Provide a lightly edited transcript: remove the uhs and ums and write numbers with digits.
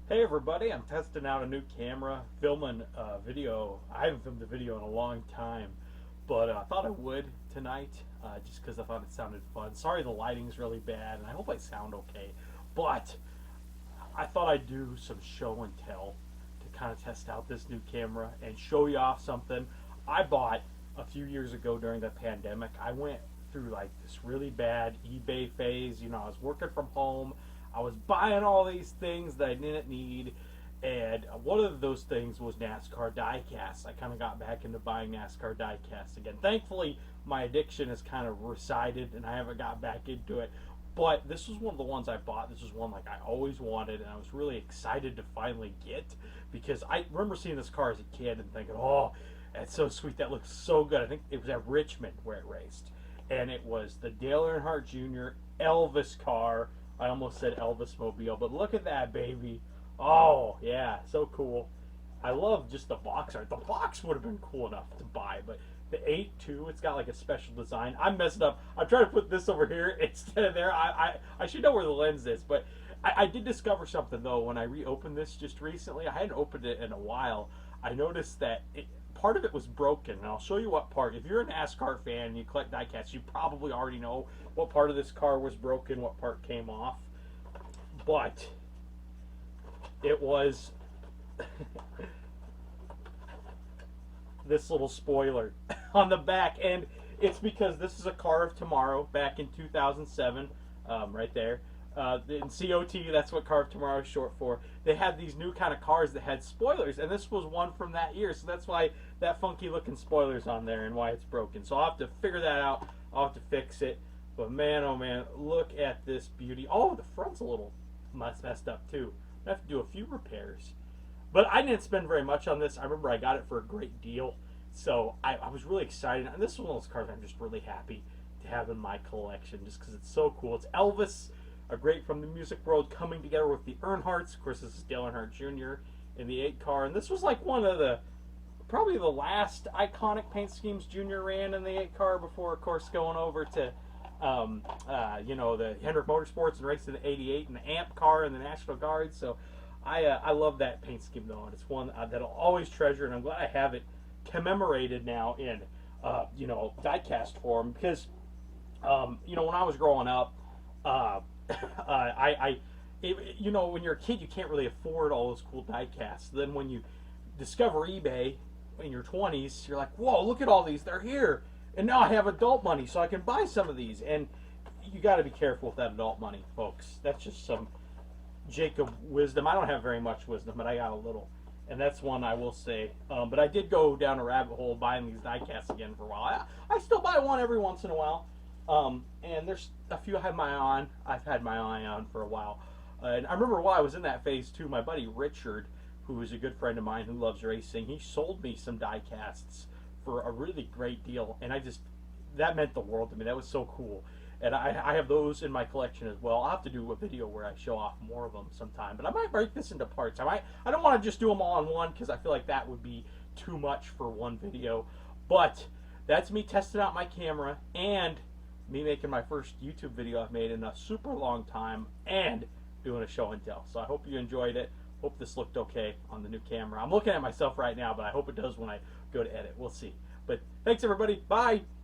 Hey everybody, I'm testing out a new camera, filming a video. I haven't filmed a video in a long time, but I thought I would tonight just because I thought it sounded fun. Sorry the lighting's really bad, and I hope I sound okay, but I thought I'd do some show and tell to kind of test out this new camera and show you off something I bought a few years ago during the pandemic. I went through like this really bad eBay phase. I was working from home. I was buying all these things that I didn't need, and one of those things was NASCAR Diecast. I kind of got back into buying NASCAR Diecast again. Thankfully, my addiction has kind of resided, and I haven't got back into it. But this was one of the ones I bought. This was one like I always wanted, and I was really excited to finally get, because I remember seeing this car as a kid and thinking, "Oh, that's so sweet. That looks so good." I think it was at Richmond where it raced, and it was the Dale Earnhardt Jr. Elvis car. I almost said Elvis Mobile, but look at that, baby. Oh, yeah, so cool. I love just the box art. The box would have been cool enough to buy, but the 8.2, it's got like a special design. I'm messing up. I'm trying to put this over here instead of there. I should know where the lens is, but I did discover something, though, when I reopened this just recently. I hadn't opened it in a while. I noticed that part of it was broken, and I'll show you what part. If you're a NASCAR fan and you collect diecasts, you probably already know what part of this car was broken, what part came off. But it was this little spoiler on the back, and it's because this is a car of tomorrow back in 2007, right there. In COT, that's what Car of Tomorrow is short for. They had these new kind of cars that had spoilers, and this was one from that year, so that's why that funky looking spoiler's on there and why it's broken. So I'll have to figure that out. I'll have to fix it. But man, oh man, look at this beauty. Oh, the front's a little messed up too. I have to do a few repairs. But I didn't spend very much on this. I remember I got it for a great deal, so I was really excited. And this is one of those cars I'm just really happy to have in my collection just because it's so cool. It's Elvis, a great from the music world, coming together with the Earnhardts. Of course, this is Dale Earnhardt Jr. in the 8 car, and this was like one of the probably the last iconic paint schemes Jr. ran in the 8 car before, of course, going over to the Hendrick Motorsports and racing the 88 and the Amp car and the National Guard. So I love that paint scheme, though, and it's one that I'll always treasure, and I'm glad I have it commemorated now in diecast form, because when I was growing up, when you're a kid, you can't really afford all those cool diecasts. Then when you discover eBay in your 20s, you're like, whoa, look at all these. They're here. And now I have adult money, so I can buy some of these. And you got to be careful with that adult money, folks. That's just some Jacob wisdom. I don't have very much wisdom, but I got a little. And that's one I will say. But I did go down a rabbit hole buying these diecasts again for a while. I still buy one every once in a while. And there's a few I've had my eye on for a while. And I remember while I was in that phase too, my buddy Richard, who is a good friend of mine who loves racing, he sold me some diecasts for a really great deal. And that meant the world to me. That was so cool. And I have those in my collection as well. I'll have to do a video where I show off more of them sometime. But I might break this into parts. I don't want to just do them all in one, because I feel like that would be too much for one video. But that's me testing out my camera and me making my first YouTube video I've made in a super long time, and doing a show and tell. So I hope you enjoyed it. Hope this looked okay on the new camera. I'm looking at myself right now, but I hope it does when I go to edit. We'll see. But thanks, everybody. Bye.